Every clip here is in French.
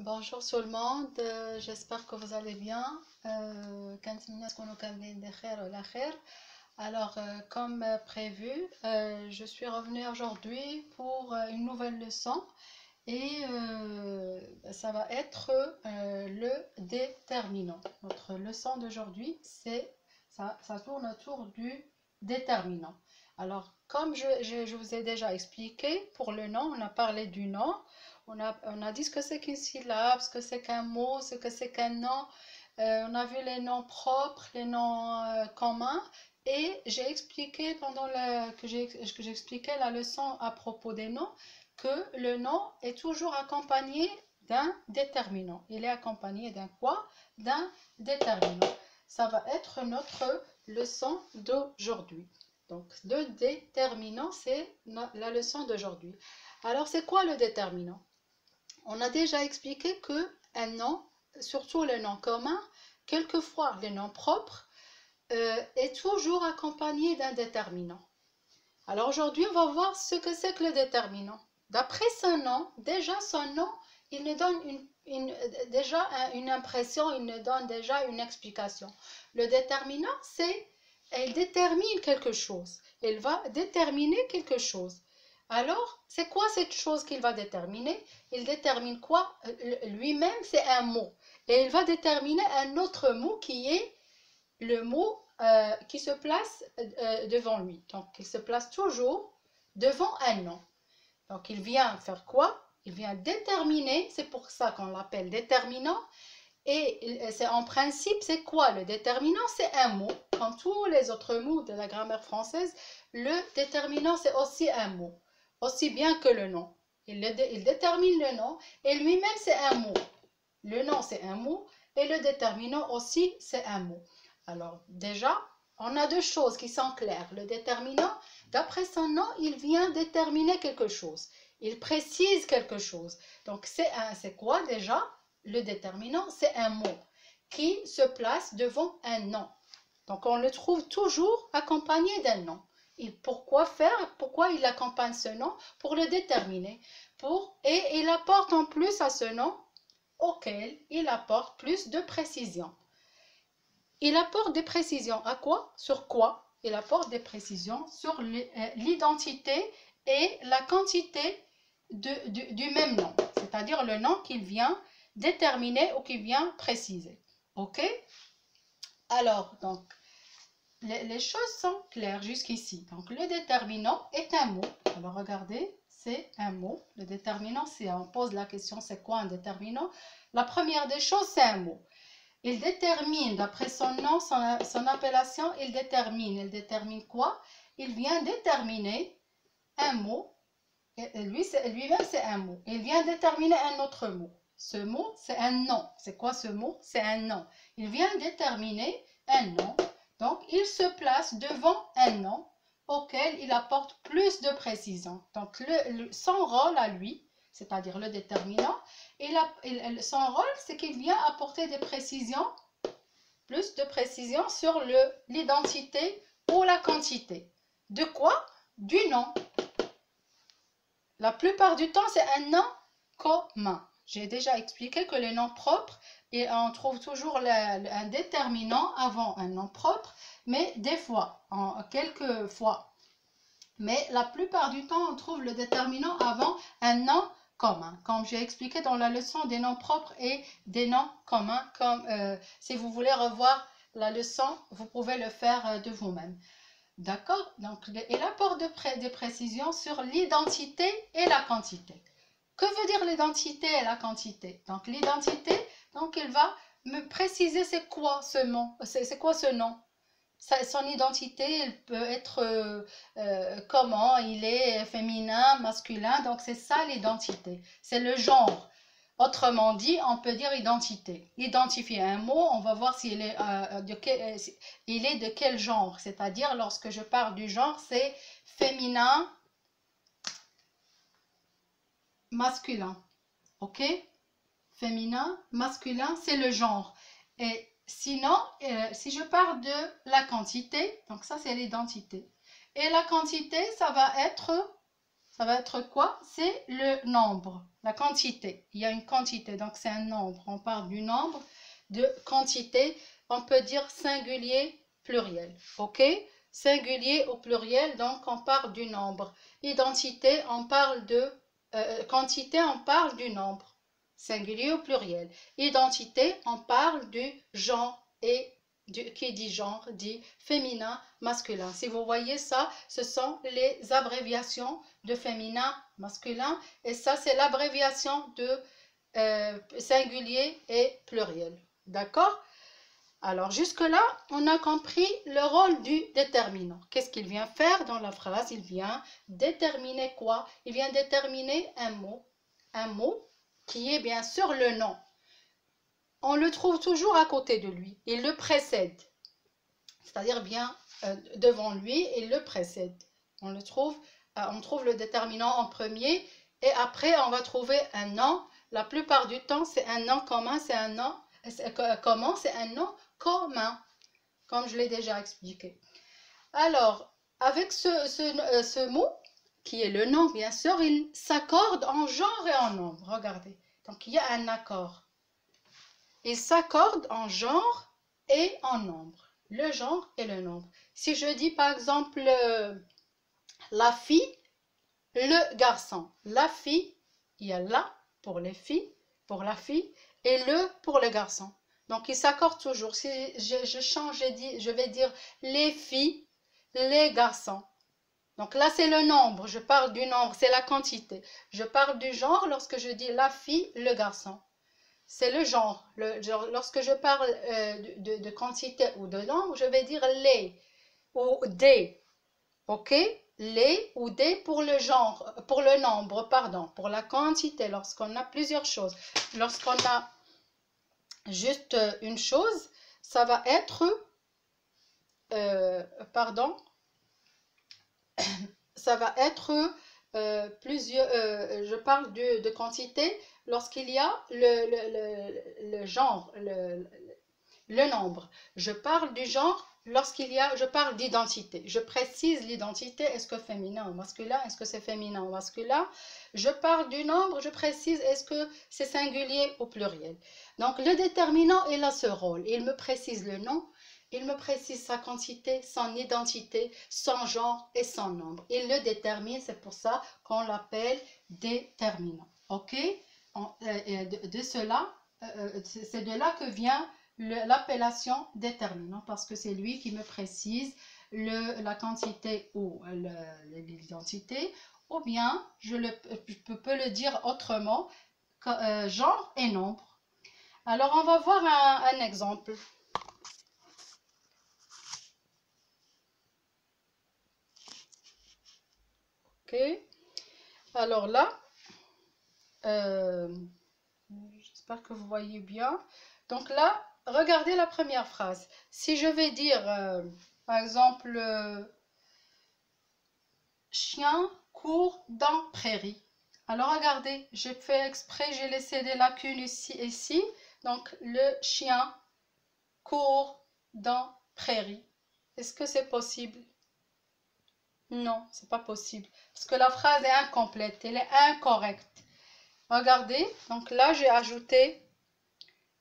Bonjour tout le monde, j'espère que vous allez bien. كنتمنى تكونوا كاملين بخير وعلى خير. Alors, comme prévu, je suis revenue aujourd'hui pour une nouvelle leçon et ça va être le déterminant. Notre leçon d'aujourd'hui, ça tourne autour du déterminant. Alors, comme je vous ai déjà expliqué, pour le nom, on a parlé du nom. On a dit ce que c'est qu'une syllabe, ce que c'est qu'un mot, ce que c'est qu'un nom. On a vu les noms propres, les noms communs. Et j'ai expliqué que j'expliquais la leçon à propos des noms que le nom est toujours accompagné d'un déterminant. Il est accompagné d'un quoi? D'un déterminant. Ça va être notre leçon d'aujourd'hui. Donc, le déterminant, c'est la leçon d'aujourd'hui. Alors, c'est quoi le déterminant? On a déjà expliqué que un nom, surtout le nom commun, quelquefois le nom propre, est toujours accompagné d'un déterminant. Alors aujourd'hui, on va voir ce que c'est que le déterminant. D'après son nom, il nous donne déjà une impression, il nous donne déjà une explication. Le déterminant, il détermine quelque chose. Il va déterminer quelque chose. Alors, c'est quoi cette chose qu'il va déterminer? Il détermine quoi? Lui-même, c'est un mot. Et il va déterminer un autre mot qui est le mot qui se place devant lui. Donc, il se place toujours devant un nom. Donc, il vient faire quoi? Il vient déterminer, c'est pour ça qu'on l'appelle déterminant. Et en principe, c'est quoi le déterminant? C'est un mot. Comme tous les autres mots de la grammaire française, le déterminant, c'est aussi un mot. Aussi bien que le nom. Il détermine le nom et lui-même, c'est un mot. Le nom, c'est un mot et le déterminant aussi, c'est un mot. Alors déjà, on a deux choses qui sont claires. Le déterminant, d'après son nom, il vient déterminer quelque chose. Il précise quelque chose. Donc c'est quoi déjà? Le déterminant, c'est un mot qui se place devant un nom. Donc on le trouve toujours accompagné d'un nom. Et pourquoi il accompagne ce nom? Pour le déterminer. Et il apporte en plus à ce nom auquel il apporte plus de précision. Il apporte des précisions à quoi? Sur quoi? Il apporte des précisions sur l'identité et la quantité du même nom, c'est-à-dire le nom qu'il vient déterminer ou qu'il vient préciser. Ok? Alors, donc, les choses sont claires jusqu'ici. Donc, le déterminant est un mot. Alors, regardez, c'est un mot. Le déterminant, si on pose la question, c'est quoi un déterminant? La première des choses, c'est un mot. Il détermine, d'après son nom, son appellation, il détermine quoi? Il vient déterminer un mot. Lui-même, c'est un mot. Il vient déterminer un autre mot. Ce mot, c'est un nom. C'est quoi ce mot? C'est un nom. Il vient déterminer un nom. Donc, il se place devant un nom auquel il apporte plus de précision. Donc, son rôle à lui, c'est-à-dire le déterminant, son rôle, c'est qu'il vient apporter des précisions, plus de précisions sur l'identité ou la quantité. De quoi? Du nom. La plupart du temps, c'est un nom commun. J'ai déjà expliqué que les noms propres, et on trouve toujours un déterminant avant un nom propre, mais des fois, quelques fois. Mais la plupart du temps, on trouve le déterminant avant un nom commun, comme j'ai expliqué dans la leçon des noms propres et des noms communs. Si vous voulez revoir la leçon, vous pouvez le faire de vous-même. D'accord? Donc, il apporte des précisions sur l'identité et la quantité. Que veut dire l'identité et la quantité? Donc, l'identité, il va me préciser c'est quoi ce nom, c'est quoi ce nom. Son identité, elle peut être comment il est féminin, masculin. Donc, c'est ça l'identité. C'est le genre. Autrement dit, on peut dire identité. Identifier un mot, on va voir s'il est, de quel genre. C'est-à-dire, lorsque je parle du genre, c'est féminin, masculin. Ok? Féminin, masculin, c'est le genre. Et sinon, si je parle de la quantité, donc ça c'est l'identité. Et la quantité, ça va être ça va être quoi? C'est le nombre, la quantité. Il y a une quantité, donc c'est un nombre. On parle du nombre, de quantité. On peut dire singulier, pluriel. Ok? Singulier au pluriel, donc on parle du nombre. Identité, on parle de quantité, on parle du nombre. Singulier au pluriel. Identité, on parle du genre et qui dit genre dit féminin, masculin. Si vous voyez ça, ce sont les abréviations de féminin, masculin, et ça c'est l'abréviation de singulier et pluriel. D'accord? Alors jusque-là, on a compris le rôle du déterminant. Qu'est-ce qu'il vient faire dans la phrase? Il vient déterminer quoi? Il vient déterminer un mot qui est bien sûr le nom. On le trouve toujours à côté de lui, il le précède, c'est-à-dire bien devant lui, il le précède. On trouve le déterminant en premier et après on va trouver un nom. La plupart du temps, c'est un nom commun, c'est un nom comment? C'est un nom commun, comme je l'ai déjà expliqué. Alors, avec ce mot, qui est le nom, bien sûr, il s'accorde en genre et en nombre. Regardez, donc il y a un accord. Il s'accorde en genre et en nombre. Le genre et le nombre. Si je dis par exemple la fille, le garçon. La fille, il y a la pour les filles, pour la fille, et le pour le garçon. Donc il s'accorde toujours. Si je change, je vais dire les filles, les garçons. Donc là c'est le nombre, je parle du nombre, c'est la quantité. Je parle du genre lorsque je dis la fille, le garçon. C'est le genre. Lorsque je parle de quantité ou de nombre, je vais dire les ou des. Ok? Les ou des pour le genre, pour le nombre, pardon, pour la quantité, lorsqu'on a plusieurs choses. Lorsqu'on a juste une chose, ça va être, pardon, ça va être plusieurs, je parle de quantité lorsqu'il y a le genre, le nombre. Je parle du genre je parle d'identité. Je précise l'identité, est-ce que féminin ou masculin, est-ce que c'est féminin ou masculin. Je parle du nombre, je précise, est-ce que c'est singulier ou pluriel. Donc le déterminant, il a ce rôle. Il me précise le nom, il me précise sa quantité, son identité, son genre et son nombre. Il le détermine, c'est pour ça qu'on l'appelle déterminant. Ok? De cela, c'est de là que vient l'appellation déterminant, parce que c'est lui qui me précise la quantité ou l'identité, ou bien je peux le dire autrement, genre et nombre. Alors on va voir un exemple. Ok, alors là, j'espère que vous voyez bien. Donc là, regardez la première phrase. Si je vais dire, par exemple, chien court dans prairie. Alors regardez, j'ai fait exprès, j'ai laissé des lacunes ici et ici. Donc le chien court dans prairie. Est-ce que c'est possible? Non, c'est pas possible. Parce que la phrase est incomplète, elle est incorrecte. Regardez, donc là j'ai ajouté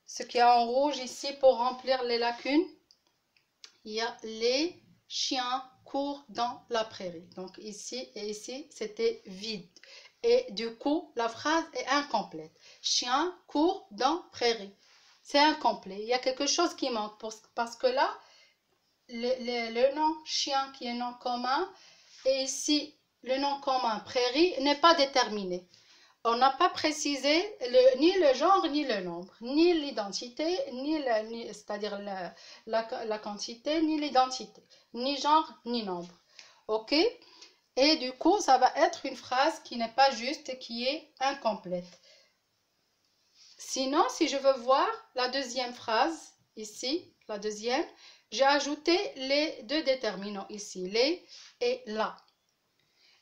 ce qui est en rouge ici pour remplir les lacunes. Il y a les chiens courent dans la prairie. Donc ici et ici, c'était vide. Et du coup, la phrase est incomplète. Chien court dans prairie. C'est incomplet. Il y a quelque chose qui manque parce que là, le nom chien qui est nom commun et ici, le nom commun prairie n'est pas déterminé. On n'a pas précisé ni le genre, ni le nombre, ni l'identité, c'est-à-dire la quantité, ni l'identité, ni genre, ni nombre. Ok? Et du coup, ça va être une phrase qui n'est pas juste et qui est incomplète. Sinon, si je veux voir la deuxième phrase, ici, la deuxième, j'ai ajouté les deux déterminants ici, les et la.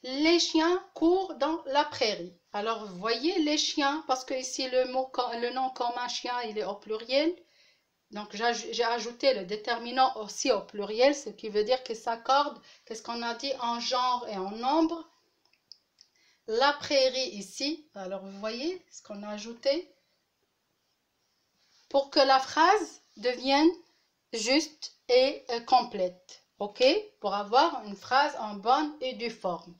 Les chiens courent dans la prairie. Alors, vous voyez les chiens, parce que ici le nom commun chien, il est au pluriel. Donc, j'ai ajouté le déterminant aussi au pluriel, ce qui veut dire qu'il s'accorde, qu'est-ce qu'on a dit, en genre et en nombre. la prairie ici. Alors, vous voyez ce qu'on a ajouté pour que la phrase devienne juste et complète. OK? Pour avoir une phrase en bonne et due forme.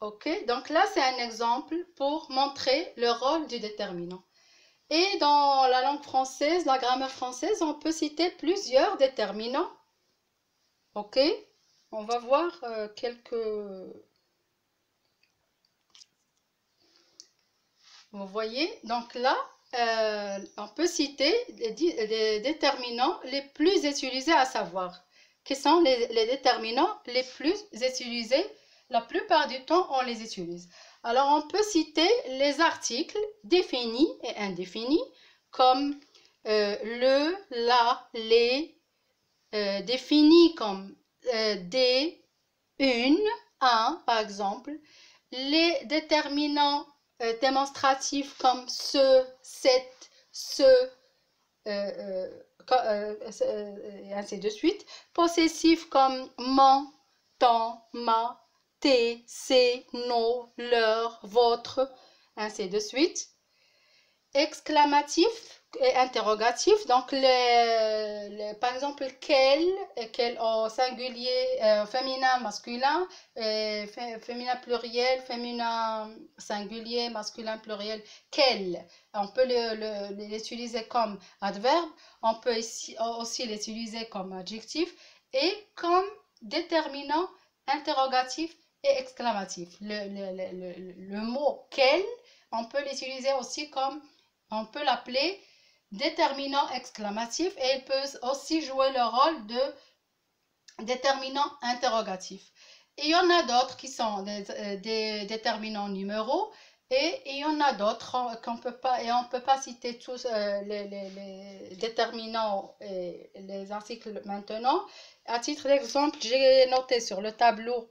OK? Donc là, c'est un exemple pour montrer le rôle du déterminant. Et dans la langue française, la grammaire française, on peut citer plusieurs déterminants. OK? On va voir quelques... Vous voyez? Donc là, on peut citer des déterminants les plus utilisés à savoir. Qui sont les déterminants les plus utilisés? La plupart du temps, on les utilise. Alors, on peut citer les articles définis et indéfinis, comme le, la, les, définis comme des, une, un, par exemple. Les déterminants démonstratifs comme ce, cette, ce, et ainsi de suite. Possessifs comme mon, ton, ma, tes, ses, nos, leur, votre, ainsi de suite. Exclamatif et interrogatif, donc par exemple quel au singulier, féminin, masculin, féminin pluriel, féminin singulier, masculin pluriel, quel, on peut l'utiliser comme adverbe, on peut aussi l'utiliser comme adjectif et comme déterminant interrogatif et exclamatif. Le mot quel, on peut l'utiliser aussi comme, on peut l'appeler déterminant exclamatif et il peut aussi jouer le rôle de déterminant interrogatif. Et il y en a d'autres qui sont des déterminants numéraux et il y en a d'autres qu'on peut pas, et on ne peut pas citer tous les déterminants et les articles maintenant. À titre d'exemple, j'ai noté sur le tableau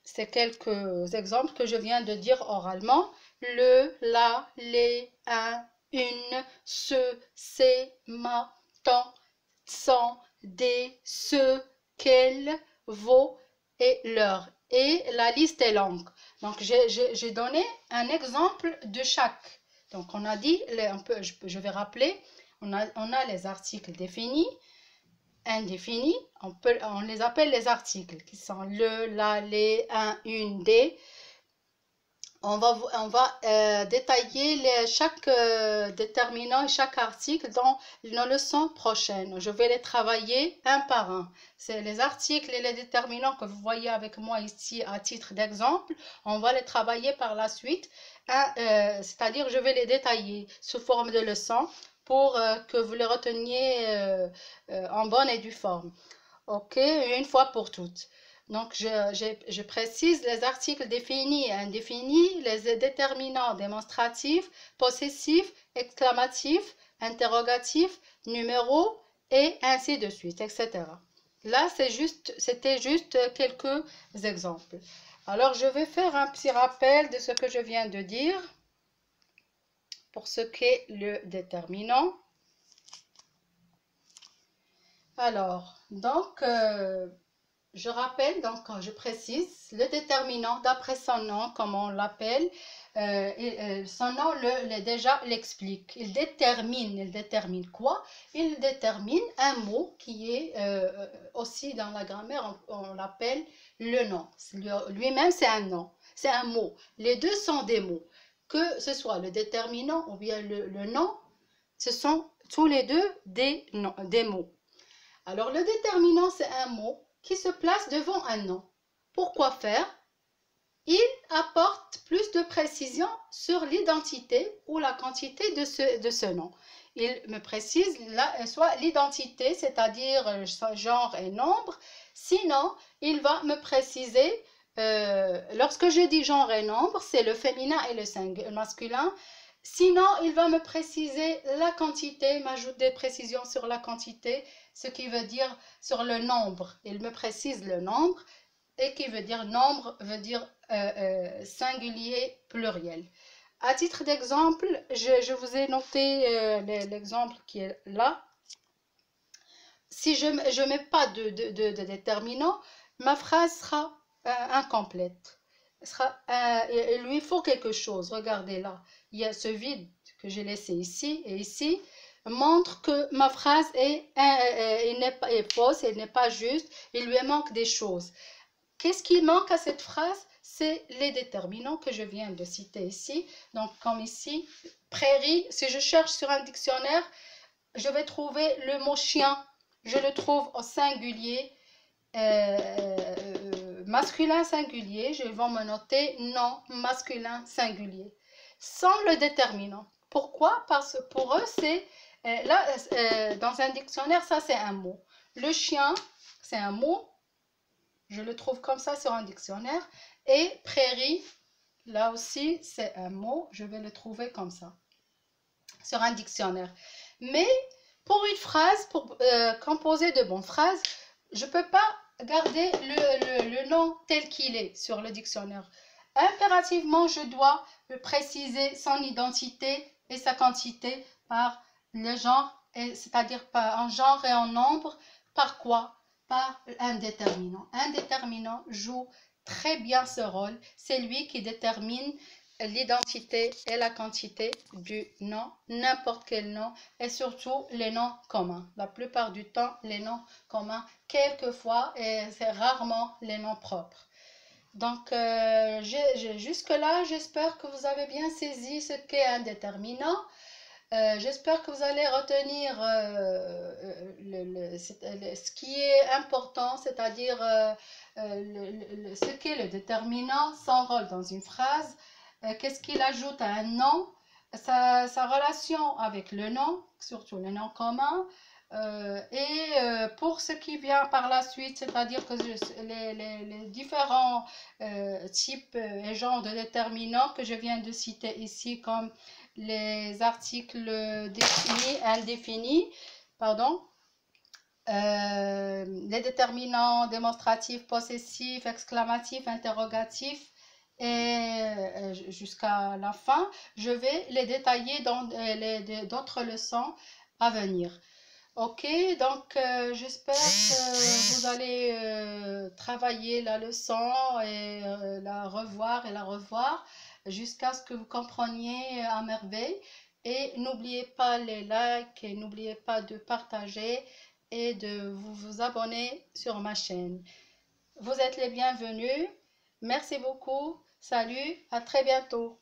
ces quelques exemples que je viens de dire oralement. Le, la, les, un, une, ce, ces, ma, ton, son, des, ce, quel, vos et leur. Et la liste est longue. Donc, j'ai donné un exemple de chaque. Donc, on a dit, je vais rappeler, on a les articles définis, indéfinis, on les appelle les articles, qui sont le, la, les, un, une, des. On va détailler chaque déterminant et chaque article dans nos leçons prochaines. Je vais les travailler un par un. C'est les articles et les déterminants que vous voyez avec moi ici à titre d'exemple. On va les travailler par la suite. C'est-à-dire, je vais les détailler sous forme de leçons pour que vous les reteniez en bonne et due forme. OK, une fois pour toutes. Donc, je précise les articles définis et indéfinis, les déterminants démonstratifs, possessifs, exclamatifs, interrogatifs, numéros, et ainsi de suite, etc. Là, c'était juste quelques exemples. Alors, je vais faire un petit rappel de ce que je viens de dire pour ce qu'est le déterminant. Alors, donc, je rappelle, donc, je précise, le déterminant, d'après son nom, comme on l'appelle, son nom déjà l'explique. Il détermine quoi? Il détermine un mot qui est aussi dans la grammaire, on l'appelle le nom. Lui-même, c'est un nom, c'est un mot. Les deux sont des mots. Que ce soit le déterminant ou bien le nom, ce sont tous les deux des mots. Alors, le déterminant, c'est un mot qui se place devant un nom. Pourquoi faire? Il apporte plus de précision sur l'identité ou la quantité de ce nom. Il me précise soit l'identité, c'est-à-dire genre et nombre. Sinon, il va me préciser, lorsque je dis genre et nombre, c'est le féminin et le masculin. Sinon, il va me préciser la quantité, m'ajoute des précisions sur la quantité, ce qui veut dire sur le nombre. Il me précise le nombre et qui veut dire nombre, veut dire singulier pluriel. À titre d'exemple, je vous ai noté l'exemple qui est là. Si je ne mets pas de déterminant, ma phrase sera incomplète. Il lui faut quelque chose. Regardez là, il y a ce vide que j'ai laissé ici et ici montre que ma phrase est fausse, elle n'est pas juste, il lui manque des choses. Qu'est-ce qui manque à cette phrase? C'est les déterminants que je viens de citer ici. Donc, comme ici, prairie, si je cherche sur un dictionnaire, je vais trouver le mot chien. Je le trouve au singulier, masculin singulier. Je vais me noter non masculin singulier. Sans le déterminant. Pourquoi? Parce que pour eux, c'est là, dans un dictionnaire, ça c'est un mot. Le chien, c'est un mot. Je le trouve comme ça sur un dictionnaire. Et prairie, là aussi, c'est un mot. Je vais le trouver comme ça sur un dictionnaire. Mais pour une phrase, pour composer de bonnes phrases, je ne peux pas garder le nom tel qu'il est sur le dictionnaire. Impérativement, je dois préciser son identité et sa quantité par le genre, c'est-à-dire par un genre et un nombre. Par quoi? Par un déterminant. Un déterminant joue très bien ce rôle. C'est lui qui détermine l'identité et la quantité du nom, n'importe quel nom, et surtout les noms communs. La plupart du temps, les noms communs, quelquefois, et c'est rarement les noms propres. Donc, jusque-là, j'espère que vous avez bien saisi ce qu'est un déterminant. J'espère que vous allez retenir ce qui est important, c'est-à-dire ce qu'est le déterminant, son rôle dans une phrase, qu'est-ce qu'il ajoute à un nom, sa relation avec le nom, surtout le nom commun, pour ce qui vient par la suite, c'est-à-dire que les différents types et genres de déterminants que je viens de citer ici, comme les articles définis, indéfinis, pardon, les déterminants démonstratifs, possessifs, exclamatifs, interrogatifs, et jusqu'à la fin, je vais les détailler dans d'autres leçons à venir. Ok, donc j'espère que vous allez travailler la leçon et la revoir et la revoir jusqu'à ce que vous compreniez à merveille. Et n'oubliez pas les likes et n'oubliez pas de partager et de vous abonner sur ma chaîne. Vous êtes les bienvenus. Merci beaucoup. Salut, à très bientôt.